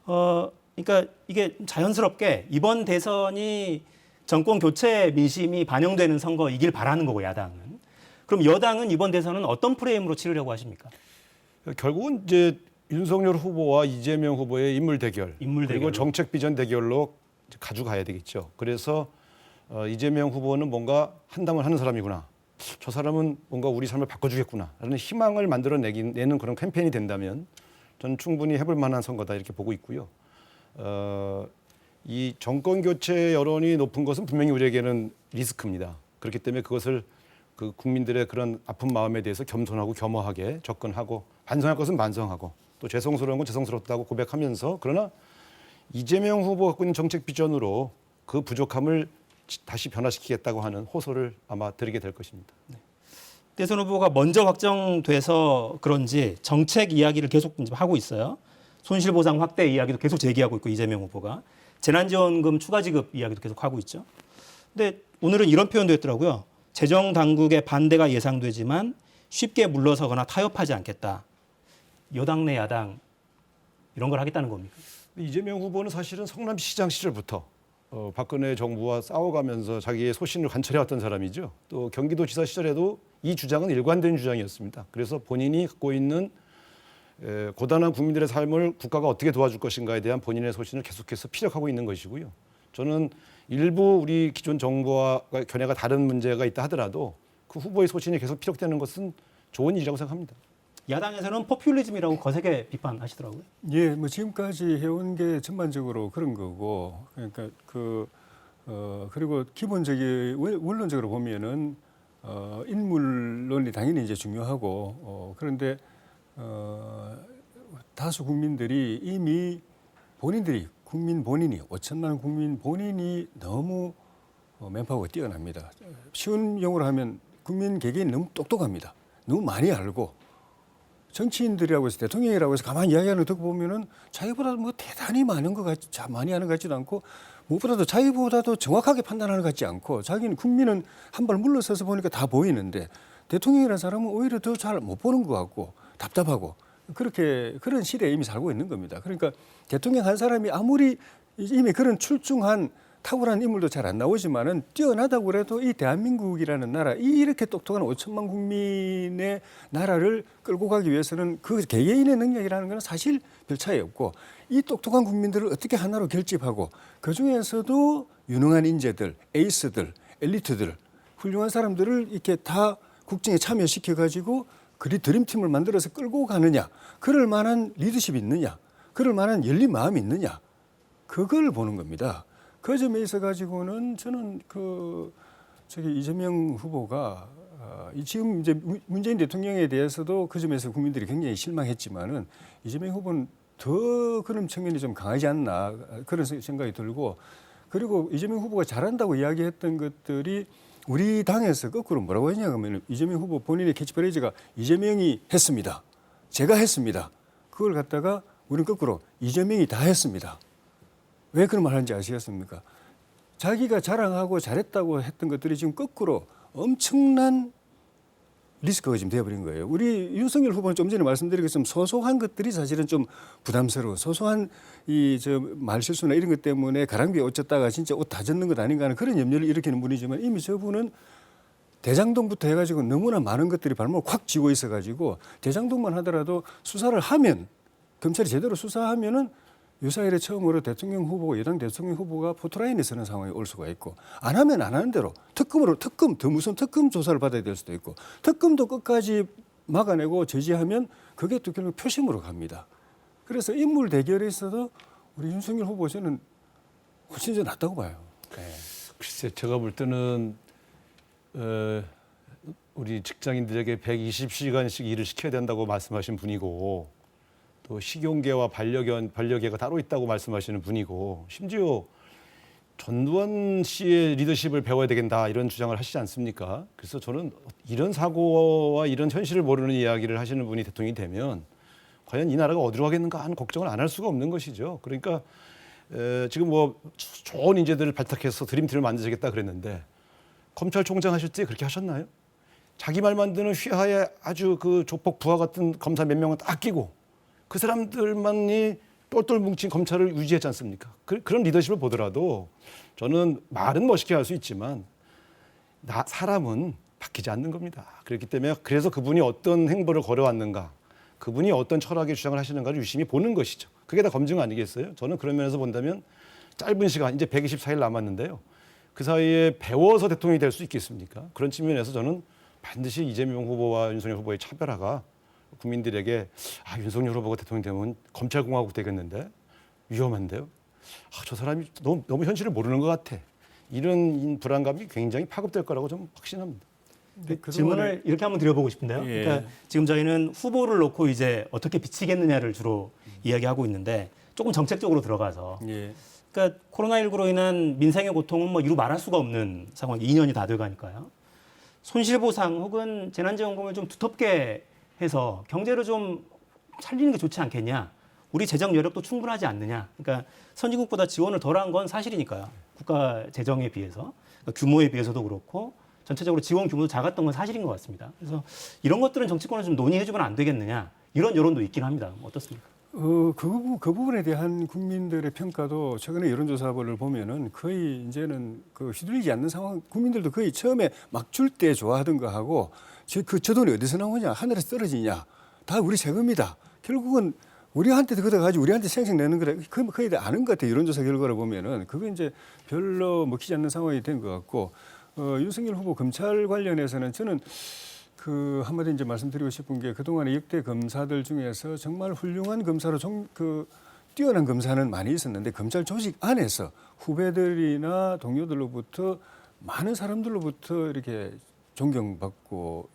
그러니까 이게 자연스럽게 이번 대선이 정권 교체 민심이 반영되는 선거이길 바라는 거고 야당은. 그럼 여당은 이번 대선은 어떤 프레임으로 치르려고 하십니까? 결국은 이제 윤석열 후보와 이재명 후보의 인물 대결, 그리고 정책 비전 대결로 가져가야 되겠죠. 그래서 이재명 후보는 뭔가 한담을 하는 사람이구나. 저 사람은 뭔가 우리 삶을 바꿔주겠구나라는 희망을 내는 그런 캠페인이 된다면 저는 충분히 해볼 만한 선거다 이렇게 보고 있고요. 이 정권 교체 여론이 높은 것은 분명히 우리에게는 리스크입니다. 그렇기 때문에 그것을 그 국민들의 그런 아픈 마음에 대해서 겸손하고 겸허하게 접근하고 반성할 것은 반성하고 또 죄송스러운 건 죄송스럽다고 고백하면서 그러나 이재명 후보가 갖고 있는 정책 비전으로 그 부족함을 다시 변화시키겠다고 하는 호소를 아마 드리게 될 것입니다. 대선 후보가 먼저 확정돼서 그런지 정책 이야기를 계속 이제 하고 있어요. 손실보상 확대 이야기도 계속 제기하고 있고 이재명 후보가 재난지원금 추가 지급 이야기도 계속 하고 있죠. 근데 오늘은 이런 표현도 했더라고요. 재정 당국의 반대가 예상되지만 쉽게 물러서거나 타협하지 않겠다. 여당 내 야당 이런 걸 하겠다는 겁니까? 이재명 후보는 사실은 성남시장 시절부터 박근혜 정부와 싸워가면서 자기의 소신을 관철해왔던 사람이죠. 또 경기도지사 시절에도 이 주장은 일관된 주장이었습니다. 그래서 본인이 갖고 있는 고단한 국민들의 삶을 국가가 어떻게 도와줄 것인가에 대한 본인의 소신을 계속해서 피력하고 있는 것이고요. 저는 일부 우리 기존 정부와 견해가 다른 문제가 있다 하더라도 그 후보의 소신이 계속 피력되는 것은 좋은 일이라고 생각합니다. 야당에서는 포퓰리즘이라고 거세게 비판하시더라고요. 예, 뭐 지금까지 해온 게 전반적으로 그런 거고, 그러니까 그리고 기본적인 원론적으로 보면은 인물론이 당연히 이제 중요하고, 그런데 다수 국민들이 이미 국민 본인이 5천만 국민 본인이 너무 맨파워가 뛰어납니다. 쉬운 용어로 하면 국민 개개인이 너무 똑똑합니다. 너무 많이 알고. 정치인들이라고 해서 대통령이라고 해서 가만히 이야기하는 거 듣고 보면은 자기보다 뭐 대단히 많은 것 같지, 많이 하는 것 같지도 않고 무엇보다도 자기보다도 정확하게 판단하는 것 같지 않고 자기는 국민은 한 발 물러서서 보니까 다 보이는데 대통령이라는 사람은 오히려 더 잘 못 보는 것 같고 답답하고 그런 시대에 이미 살고 있는 겁니다. 그러니까 대통령 한 사람이 아무리 이미 그런 출중한 탁월한 인물도 잘 안 나오지만은 뛰어나다고 그래도 이 대한민국이라는 나라, 이렇게 똑똑한 5천만 국민의 나라를 끌고 가기 위해서는 그 개개인의 능력이라는 것은 사실 별 차이 없고 이 똑똑한 국민들을 어떻게 하나로 결집하고 그 중에서도 유능한 인재들, 에이스들, 엘리트들, 훌륭한 사람들을 이렇게 다 국정에 참여시켜 가지고 그리 드림팀을 만들어서 끌고 가느냐, 그럴 만한 리더십이 있느냐, 그럴 만한 열린 마음이 있느냐, 그걸 보는 겁니다. 그 점에 있어 가지고는 저는 이재명 후보가 지금 이제 문재인 대통령에 대해서도 그 점에서 국민들이 굉장히 실망했지만은 이재명 후보는 더 그런 측면이 좀 강하지 않나 그런 생각이 들고, 그리고 이재명 후보가 잘한다고 이야기했던 것들이 우리 당에서 거꾸로 뭐라고 했냐면 이재명 후보 본인의 캐치프레이즈가 이재명이 했습니다. 제가 했습니다. 그걸 갖다가 우리는 거꾸로 이재명이 다 했습니다. 왜 그런 말 하는지 아시겠습니까? 자기가 자랑하고 잘했다고 했던 것들이 지금 거꾸로 엄청난 리스크가 지금 되어버린 거예요. 우리 윤석열 후보는 좀 전에 말씀드리겠지만 소소한 것들이 사실은 좀 부담스러워. 소소한 말실수나 이런 것 때문에 가랑비에 옷 젖다가 진짜 옷 다 젖는 것 아닌가 하는 그런 염려를 일으키는 분이지만 이미 저분은 대장동부터 해가지고 너무나 많은 것들이 발목을 콱 쥐고 있어가지고 대장동만 하더라도 수사를 하면 검찰이 제대로 수사하면은 유사일에 처음으로 대통령 후보가 여당 대통령 후보가 포토라인에 서는 상황이 올 수가 있고 안 하면 안 하는 대로 더 무슨 특검 조사를 받아야 될 수도 있고 특검도 끝까지 막아내고 제지하면 그게 또 결국 표심으로 갑니다. 그래서 인물 대결에 있어도 우리 윤석열 후보 저는 훨씬 더 낫다고 봐요. 네. 글쎄 제가 볼 때는 우리 직장인들에게 120시간씩 일을 시켜야 된다고 말씀하신 분이고 또 식용계와 반려계가 따로 있다고 말씀하시는 분이고 심지어 전두환 씨의 리더십을 배워야 되겠다 이런 주장을 하시지 않습니까? 그래서 저는 이런 사고와 이런 현실을 모르는 이야기를 하시는 분이 대통령이 되면 과연 이 나라가 어디로 가겠는가 하는 걱정을 안 할 수가 없는 것이죠. 그러니까 지금 뭐 좋은 인재들을 발탁해서 드림팀을 만들겠다 그랬는데 검찰총장 하실 때 그렇게 하셨나요? 자기 말만 듣는 휘하에 아주 그 조폭 부하 같은 검사 몇 명은 딱 끼고 그 사람들만이 똘똘 뭉친 검찰을 유지했지 않습니까? 그런 리더십을 보더라도 저는 말은 멋있게 할 수 있지만 사람은 바뀌지 않는 겁니다. 그렇기 때문에 그래서 그분이 어떤 행보를 걸어왔는가, 그분이 어떤 철학의 주장을 하시는가를 유심히 보는 것이죠. 그게 다 검증 아니겠어요? 저는 그런 면에서 본다면 짧은 시간, 이제 124일 남았는데요. 그 사이에 배워서 대통령이 될 수 있겠습니까? 그런 측면에서 저는 반드시 이재명 후보와 윤석열 후보의 차별화가 국민들에게 윤석열 후보가 대통령 되면 검찰공화국 되겠는데 위험한데요. 저 사람이 너무 현실을 모르는 것 같아. 이런 불안감이 굉장히 파급될 거라고 좀 확신합니다. 질문을 이렇게 한번 드려보고 싶은데요. 예. 그러니까 지금 저희는 후보를 놓고 이제 어떻게 비치겠느냐를 주로 이야기하고 있는데 조금 정책적으로 들어가서 예. 그러니까 코로나19로 인한 민생의 고통은 뭐 이루 말할 수가 없는 상황, 2년이 다 돼가니까요. 손실보상 혹은 재난지원금을 좀 두텁게 해서 경제를 좀 살리는 게 좋지 않겠냐. 우리 재정 여력도 충분하지 않느냐. 그러니까 선진국보다 지원을 덜한 건 사실이니까요. 국가 재정에 비해서. 그러니까 규모에 비해서도 그렇고 전체적으로 지원 규모도 작았던 건 사실인 것 같습니다. 그래서 이런 것들은 정치권에서 좀 논의해주면 안 되겠느냐. 이런 여론도 있긴 합니다. 어떻습니까? 그 부분에 대한 국민들의 평가도 최근에 여론조사를 보면은 거의 이제는 그 휘둘리지 않는 상황, 국민들도 거의 처음에 막 줄 때 좋아하던 거 하고 저 돈이 어디서 나오냐, 하늘에서 떨어지냐, 다 우리 세금이다. 결국은 우리한테 걷어가지고 우리한테 생색 내는 거래. 거의 다 아는 것 같아요. 여론조사 결과를 보면은 그게 이제 별로 먹히지 않는 상황이 된 것 같고 윤석열 후보 검찰 관련해서는 저는 한마디 이제 말씀드리고 싶은 게 그동안의 역대 검사들 중에서 정말 훌륭한 검사로 뛰어난 검사는 많이 있었는데 검찰 조직 안에서 후배들이나 동료들로부터 많은 사람들로부터 이렇게 존경받고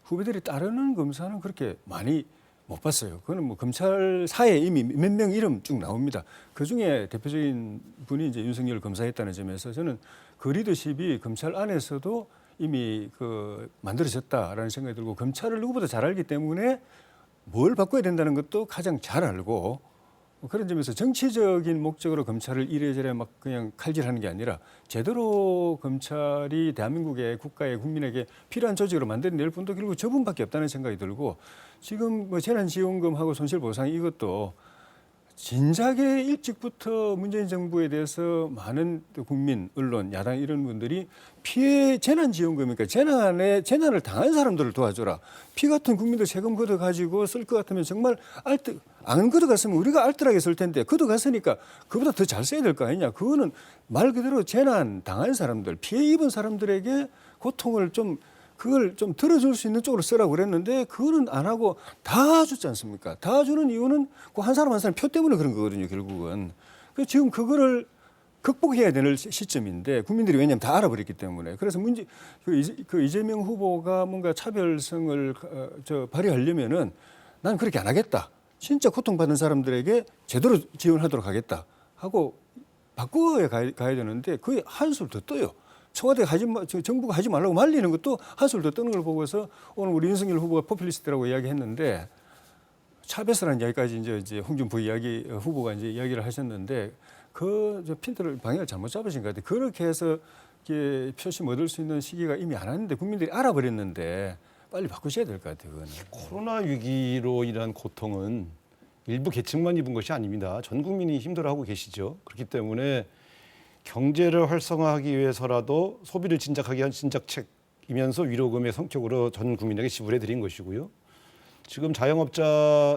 후배들이 따르는 검사는 그렇게 많이 못 봤어요. 그거는 뭐 검찰사에 이미 몇 명 이름 쭉 나옵니다. 그 중에 대표적인 분이 이제 윤석열 검사였다는 점에서 저는 그 리더십이 검찰 안에서도 이미 만들어졌다라는 생각이 들고 검찰을 누구보다 잘 알기 때문에 뭘 바꿔야 된다는 것도 가장 잘 알고 그런 점에서 정치적인 목적으로 검찰을 이래저래 막 그냥 칼질하는 게 아니라 제대로 검찰이 대한민국의 국가의 국민에게 필요한 조직으로 만들어낼 분도 결국 저분밖에 없다는 생각이 들고 지금 뭐 재난지원금하고 손실보상 이것도 진작에 일찍부터 문재인 정부에 대해서 많은 국민, 언론, 야당 이런 분들이 재난지원금이니까 재난을 당한 사람들을 도와줘라. 피 같은 국민들 세금 걷어가지고 쓸 것 같으면 정말 안 걷어갔으면 우리가 알뜰하게 쓸 텐데 걷어갔으니까 그보다 더 잘 써야 될 거 아니냐. 그거는 말 그대로 재난 당한 사람들, 피해 입은 사람들에게 고통을 그걸 좀 들어줄 수 있는 쪽으로 쓰라고 그랬는데 그거는 안 하고 다 줬지 않습니까? 다 주는 이유는 그 한 사람 한 사람 표 때문에 그런 거거든요, 결국은. 그래서 지금 그거를 극복해야 되는 시점인데 국민들이 왜냐하면 다 알아버렸기 때문에. 그래서 이재명 후보가 뭔가 차별성을 발휘하려면은 난 그렇게 안 하겠다. 진짜 고통받는 사람들에게 제대로 지원하도록 하겠다 하고 바꿔야 가야 되는데 그게 한술 더 떠요. 청와대가 정부가 하지 말라고 말리는 것도 한술 더 뜨는 걸 보고서 오늘 우리 윤석열 후보가 포퓰리스트라고 이야기했는데 차별화라는 이야기까지 이제 홍준표 후보가 이제 이야기를 하셨는데 핀트를 방향을 잘못 잡으신 것 같아요. 그렇게 해서 표심 얻을 수 있는 시기가 이미 안 왔는데 국민들이 알아버렸는데 빨리 바꾸셔야 될 것 같아요. 그거는. 코로나 위기로 인한 고통은 일부 계층만 입은 것이 아닙니다. 전 국민이 힘들어하고 계시죠. 그렇기 때문에 경제를 활성화하기 위해서라도 소비를 진작하게 한 진작책이면서 위로금의 성격으로 전 국민에게 지불해 드린 것이고요. 지금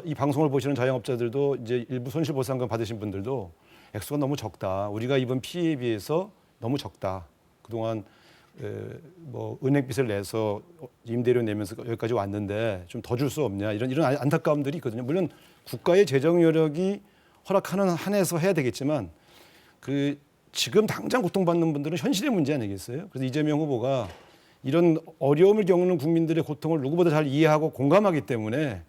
이 방송을 보시는 자영업자들도 이제 일부 손실보상금 받으신 분들도 액수가 너무 적다. 우리가 입은 피해에 비해서 너무 적다. 그동안 은행빚을 내서 임대료 내면서 여기까지 왔는데 좀 더 줄 수 없냐 이런 안타까움들이 있거든요. 물론 국가의 재정 여력이 허락하는 한에서 해야 되겠지만 지금 당장 고통받는 분들은 현실의 문제 아니겠어요? 그래서 이재명 후보가 이런 어려움을 겪는 국민들의 고통을 누구보다 잘 이해하고 공감하기 때문에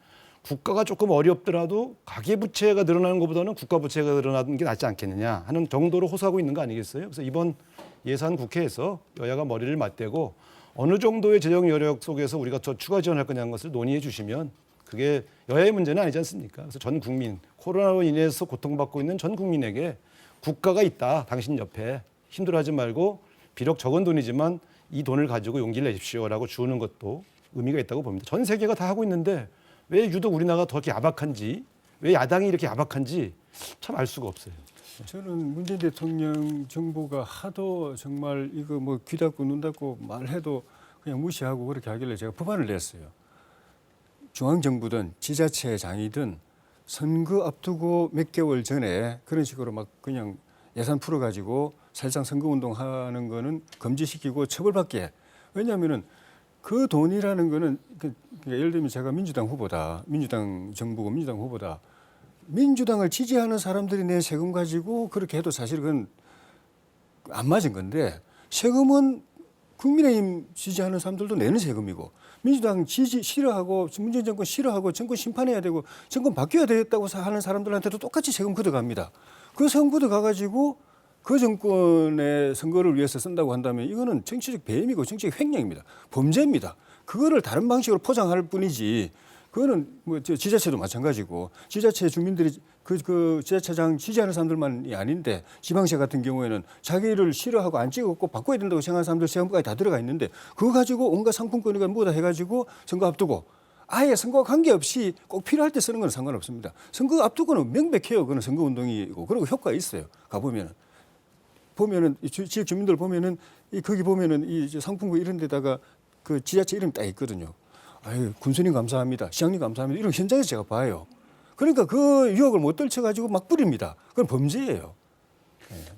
국가가 조금 어렵더라도 가계부채가 늘어나는 것보다는 국가부채가 늘어나는 게 낫지 않겠느냐 하는 정도로 호소하고 있는 거 아니겠어요? 그래서 이번 예산 국회에서 여야가 머리를 맞대고 어느 정도의 재정 여력 속에서 우리가 더 추가 지원할 거냐는 것을 논의해 주시면 그게 여야의 문제는 아니지 않습니까? 그래서 전 국민, 코로나로 인해서 고통받고 있는 전 국민에게 국가가 있다. 당신 옆에 힘들어하지 말고 비록 적은 돈이지만 이 돈을 가지고 용기를 내십시오라고 주는 것도 의미가 있다고 봅니다. 전 세계가 다 하고 있는데 왜 유독 우리나라가 더 이렇게 야박한지 왜 야당이 이렇게 야박한지 참 알 수가 없어요. 저는 문재인 대통령 정부가 하도 정말 이거 뭐 귀 닫고 눈 닫고 말해도 그냥 무시하고 그렇게 하길래 제가 법안을 냈어요. 중앙정부든 지자체장이든 선거 앞두고 몇 개월 전에 그런 식으로 막 그냥 예산 풀어가지고 사실상 선거운동하는 거는 금지시키고 처벌받게 왜냐하면은 그 돈이라는 거는 예를 들면 제가 민주당 후보다, 민주당 정부고 민주당 후보다, 민주당을 지지하는 사람들이 낸 세금 가지고 그렇게 해도 사실 그건 안 맞은 건데, 세금은 국민의힘 지지하는 사람들도 내는 세금이고, 민주당 지지 싫어하고 문재인 정권 싫어하고 정권 심판해야 되고 정권 바뀌어야 되겠다고 하는 사람들한테도 똑같이 세금 걷어갑니다. 그 세금 걷어가가지고 그 정권의 선거를 위해서 쓴다고 한다면 이거는 정치적 배임이고 정치적 횡령입니다. 범죄입니다. 그거를 다른 방식으로 포장할 뿐이지, 그거는 뭐 지자체도 마찬가지고, 지자체 주민들이 그 지자체장 지지하는 사람들만이 아닌데, 지방세 같은 경우에는 자기를 싫어하고 안 찍었고 바꿔야 된다고 생각하는 사람들 세금까지 다 들어가 있는데, 그거 가지고 온갖 상품권이가 뭐다 해가지고 선거 앞두고 아예 선거와 관계없이 꼭 필요할 때 쓰는 건 상관없습니다. 선거 앞두고는 명백해요. 그건 선거 운동이고, 그리고 효과 있어요. 가보면은. 지역 주민들 보면은 거기 보면은 이 상품권 이런 데다가 그 지자체 이름이 딱 있거든요. 아유, 군수님 감사합니다. 시장님 감사합니다. 이런 현장에서 제가 봐요. 그러니까 그 유혹을 못 떨쳐가지고 막 뿌립니다. 그건 범죄예요.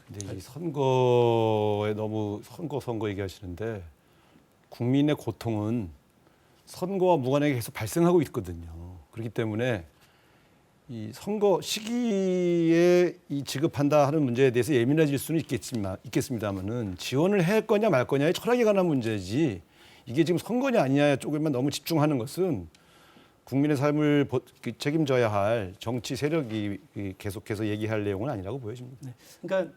근데 이 선거에 너무 선거 얘기하시는데, 국민의 고통은 선거와 무관하게 계속 발생하고 있거든요. 그렇기 때문에 이 선거 시기에 이 지급한다 하는 문제에 대해서 예민해질 수는 있겠습니다만은, 지원을 할 거냐 말 거냐의 철학에 관한 문제지, 이게 지금 선거냐 아니냐 쪽에만 너무 집중하는 것은 국민의 삶을 책임져야 할 정치 세력이 계속해서 얘기할 내용은 아니라고 보여집니다. 네. 그러니까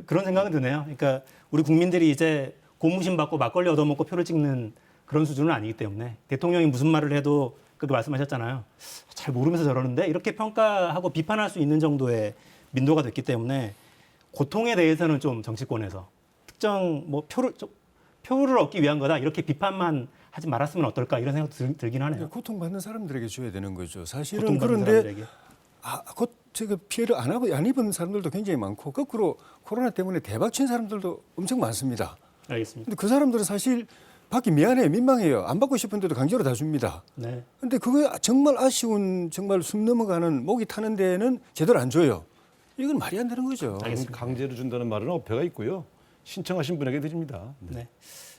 그런 생각은 드네요. 그러니까 우리 국민들이 이제 고무신 받고 막걸리 얻어먹고 표를 찍는 그런 수준은 아니기 때문에, 대통령이 무슨 말을 해도 그렇게 말씀하셨잖아요. 잘 모르면서 저러는데 이렇게 평가하고 비판할 수 있는 정도의 민도가 됐기 때문에, 고통에 대해서는 좀 정치권에서 특정 뭐 표를 얻기 위한 거다 이렇게 비판만 하지 말았으면 어떨까 이런 생각도 들긴 하네요. 고통받는 사람들에게 줘야 되는 거죠. 사실은. 고통받는 그런데 사람들에게. 제가 피해를 안 입은 사람들도 굉장히 많고, 거꾸로 코로나 때문에 대박친 사람들도 엄청 많습니다. 알겠습니다. 근데 그 사람들은 사실 받기 미안해요, 민망해요. 안 받고 싶은데도 강제로 다 줍니다. 네. 근데 그거 정말 아쉬운, 정말 숨 넘어가는, 목이 타는 데는 제대로 안 줘요. 이건 말이 안 되는 거죠. 알겠습니다. 강제로 준다는 말은 어폐가 있고요. 신청하신 분에게 드립니다. 네.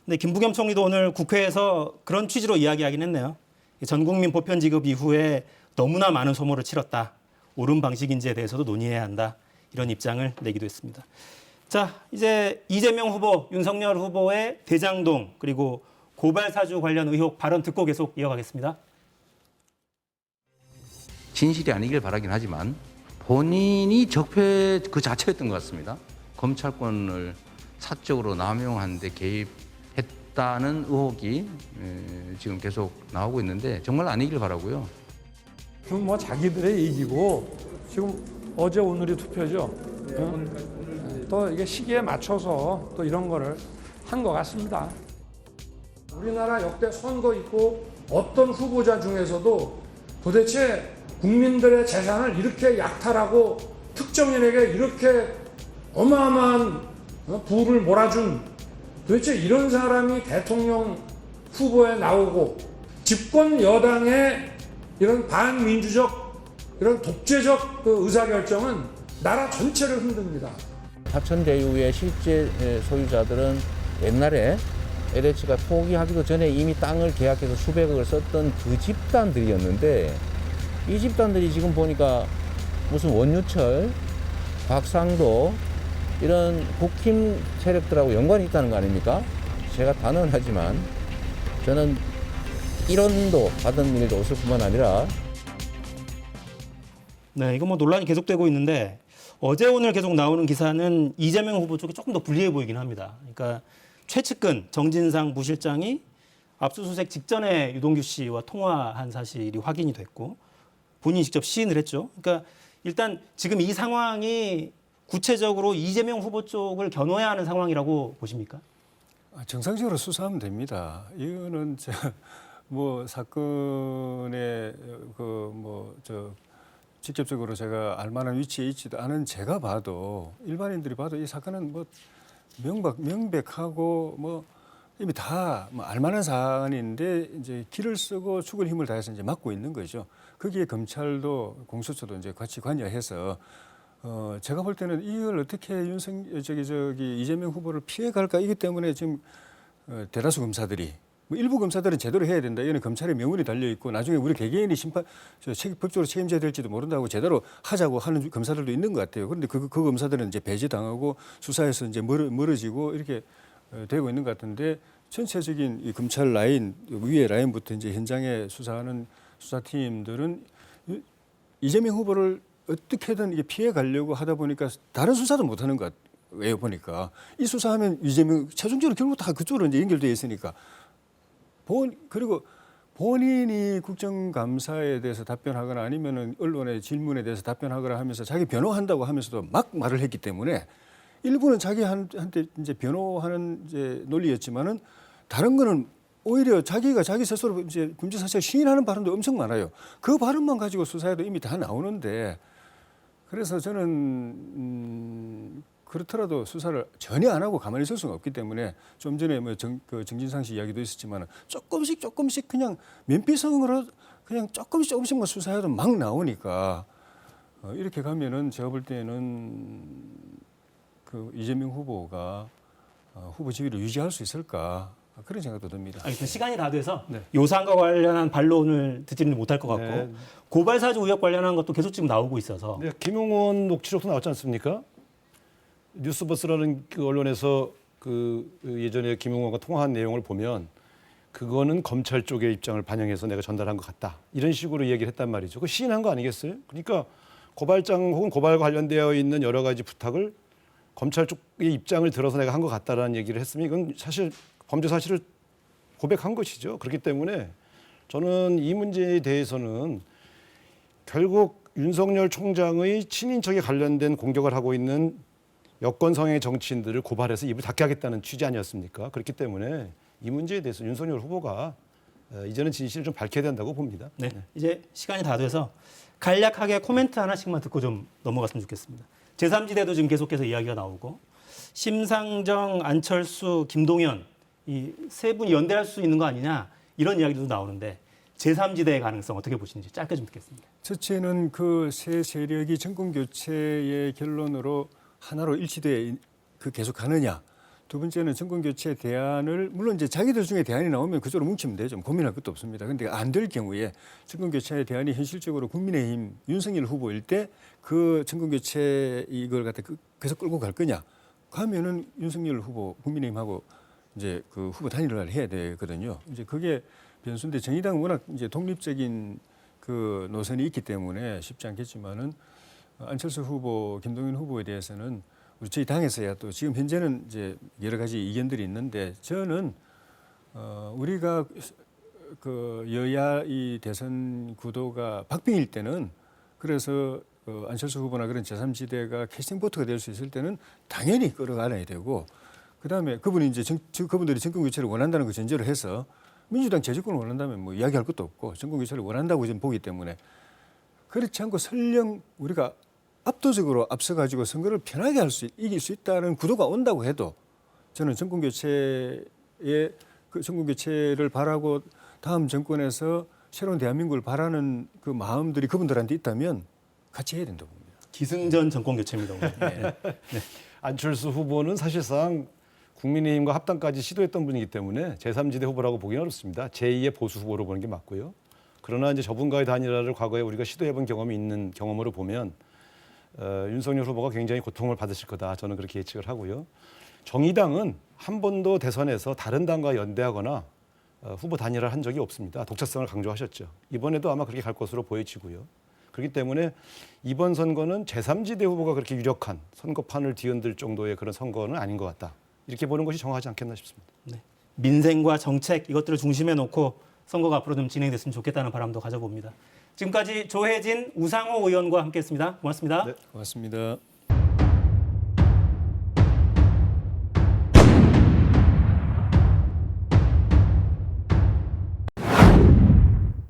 근데 김부겸 총리도 오늘 국회에서 그런 취지로 이야기하긴 했네요. 전 국민 보편 지급 이후에 너무나 많은 소모를 치렀다. 옳은 방식인지에 대해서도 논의해야 한다. 이런 입장을 내기도 했습니다. 자, 이제 이재명 후보, 윤석열 후보의 대장동 그리고 고발 사주 관련 의혹 발언 듣고 계속 이어가겠습니다. 진실이 아니길 바라긴 하지만 본인이 적폐 그 자체였던 것 같습니다. 검찰권을 사적으로 남용한 데 개입했다는 의혹이 지금 계속 나오고 있는데 정말 아니길 바라고요. 지금 뭐 자기들의 얘기고, 지금 어제 오늘이 투표죠. 또 이게 시기에 맞춰서 또 이런 거를 한 것 같습니다. 우리나라 역대 선거 있고 어떤 후보자 중에서도 도대체 국민들의 재산을 이렇게 약탈하고 특정인에게 이렇게 어마어마한 부를 몰아준, 도대체 이런 사람이 대통령 후보에 나오고 집권 여당의 이런 반민주적, 이런 독재적 그 의사결정은 나라 전체를 흔듭니다. 화천대유의 실제 소유자들은 옛날에 LH가 포기하기도 전에 이미 땅을 계약해서 수백억을 썼던 그 집단들이었는데, 이 집단들이 지금 보니까 무슨 원유철, 곽상도 이런 국힘 세력들하고 연관이 있다는 거 아닙니까? 제가 단언하지만 저는 1원도 받은 일도 없을 뿐만 아니라. 네, 이거 뭐 논란이 계속되고 있는데, 어제 오늘 계속 나오는 기사는 이재명 후보 쪽이 조금 더 불리해 보이긴 합니다. 그러니까 최측근 정진상 부실장이 압수수색 직전에 유동규 씨와 통화한 사실이 확인이 됐고, 본인이 직접 시인을 했죠. 그러니까 일단 지금 이 상황이 구체적으로 이재명 후보 쪽을 겨눠야 하는 상황이라고 보십니까? 정상적으로 수사하면 됩니다. 이거는 뭐 사건의 직접적으로 제가 알만한 위치에 있지도 않은 제가 봐도, 일반인들이 봐도 이 사건은 뭐 명백하고 뭐 이미 다 뭐 알만한 사안인데, 이제 길을 쓰고 죽을 힘을 다해서 이제 막고 있는 거죠. 거기에 검찰도 공수처도 이제 같이 관여해서 제가 볼 때는 이걸 어떻게 이재명 후보를 피해갈까, 이기 때문에 지금 대다수 검사들이 뭐 일부 검사들은 제대로 해야 된다. 이거는 검찰의 명운이 달려 있고 나중에 우리 개개인이 법적으로 책임져야 될지도 모른다고 제대로 하자고 하는 검사들도 있는 것 같아요. 그런데 그 검사들은 이제 배제당하고 수사에서 이제 멀어지고 이렇게 되고 있는 것 같은데 전체적인 이 검찰 라인 위에 라인부터 이제 현장에 수사하는 수사팀들은 이재명 후보를 어떻게든 이게 피해 가려고 하다 보니까 다른 수사도 못 하는 것 같아요. 보니까 이 수사하면 이재명 최종적으로 결국 다 그쪽으로 이제 연결되어 있으니까. 그리고 본인이 국정감사에 대해서 답변하거나 아니면은 언론의 질문에 대해서 답변하거나 하면서 자기 변호한다고 하면서도 막 말을 했기 때문에 일부는 자기한테 이제 변호하는 이제 논리였지만은 다른 거는 오히려 자기가 자기 스스로 이제 범죄 사실을 시인하는 발언도 엄청 많아요. 그 발언만 가지고 수사에도 이미 다 나오는데 그래서 저는 그렇더라도 수사를 전혀 안 하고 가만히 있을 수가 없기 때문에 좀 전에 뭐 정진상 씨 이야기도 있었지만 조금씩 그냥 면피성으로 그냥 조금씩만 수사해도 막 나오니까 이렇게 가면은 제가 볼 때는 그 이재명 후보가 후보 지위를 유지할 수 있을까 그런 생각도 듭니다. 알겠습니다. 시간이 다 돼서 요 사안과 관련한 반론을 듣지는 못할 것 같고 네. 고발 사주 의혹 관련한 것도 계속 지금 나오고 있어서 네, 김용원 녹취록도 나왔지 않습니까? 뉴스버스라는 그 언론에서 그 예전에 김용원과 통화한 내용을 보면 그거는 검찰 쪽의 입장을 반영해서 내가 전달한 것 같다. 이런 식으로 얘기를 했단 말이죠. 그거 시인한 거 아니겠어요? 그러니까 고발장 혹은 고발과 관련되어 있는 여러 가지 부탁을 검찰 쪽의 입장을 들어서 내가 한 것 같다라는 얘기를 했으면 이건 사실 범죄 사실을 고백한 것이죠. 그렇기 때문에 저는 이 문제에 대해서는 결국 윤석열 총장의 친인척에 관련된 공격을 하고 있는 여권 성향의 정치인들을 고발해서 입을 닫게 하겠다는 취지 아니었습니까? 그렇기 때문에 이 문제에 대해서 윤석열 후보가 이제는 진실을 좀 밝혀야 된다고 봅니다. 네, 이제 시간이 다 돼서 간략하게 코멘트 하나씩만 듣고 좀 넘어갔으면 좋겠습니다. 제3지대도 지금 계속해서 이야기가 나오고 심상정, 안철수, 김동연 이 세 분이 연대할 수 있는 거 아니냐 이런 이야기도 나오는데 제3지대의 가능성 어떻게 보시는지 짧게 좀 듣겠습니다. 첫째는 그 세 세력이 정권 교체의 결론으로 하나로 일치돼 그 계속 가느냐. 두 번째는 정권 교체 대안을 물론 이제 자기들 중에 대안이 나오면 그쪽으로 뭉치면 되죠. 고민할 것도 없습니다. 그런데 안 될 경우에 정권 교체의 대안이 현실적으로 국민의힘 윤석열 후보일 때 그 정권 교체 이걸 갖다 계속 끌고 갈 거냐. 하면은 윤석열 후보 국민의힘하고 이제 그 후보 단일화를 해야 되거든요. 이제 그게 변수인데 정의당은 워낙 이제 독립적인 그 노선이 있기 때문에 쉽지 않겠지만은 안철수 후보, 김동연 후보에 대해서는 우리 저희 당에서야 또 지금 현재는 이제 여러 가지 이견들이 있는데 저는 우리가 그 여야 이 대선 구도가 박빙일 때는 그래서 안철수 후보나 그런 제3지대가 캐스팅 보트가 될 수 있을 때는 당연히 끌어가야 되고 그다음에 그분이 이제 그분들이 정권 교체를 원한다는 거 전제로 해서 민주당 재집권을 원한다면 뭐 이야기할 것도 없고 정권 교체를 원한다고 지금 보기 때문에 그렇지 않고 설령 우리가 압도적으로 앞서가지고 선거를 편하게 이길 수 있다는 구도가 온다고 해도 저는 정권 교체를 바라고 다음 정권에서 새로운 대한민국을 바라는 그 마음들이 그분들한테 있다면 같이 해야 된다고 봅니다. 기승전 정권 교체입니다. 오늘. 네. 안철수 후보는 사실상 국민의힘과 합당까지 시도했던 분이기 때문에 제3지대 후보라고 보기는 어렵습니다. 제2의 보수 후보로 보는 게 맞고요. 그러나 이제 저분과의 단일화를 과거에 우리가 시도해본 경험이 있는 경험으로 보면 윤석열 후보가 굉장히 고통을 받으실 거다. 저는 그렇게 예측을 하고요. 정의당은 한 번도 대선에서 다른 당과 연대하거나 후보 단일화를 한 적이 없습니다. 독자성을 강조하셨죠. 이번에도 아마 그렇게 갈 것으로 보여지고요. 그렇기 때문에 이번 선거는 제3지대 후보가 그렇게 유력한 선거판을 뒤흔들 정도의 그런 선거는 아닌 것 같다. 이렇게 보는 것이 정확하지 않겠나 싶습니다. 네. 민생과 정책 이것들을 중심에 놓고 선거가 앞으로 좀 진행됐으면 좋겠다는 바람도 가져봅니다. 지금까지 조혜진, 우상호 의원과 함께했습니다. 고맙습니다. 네, 고맙습니다.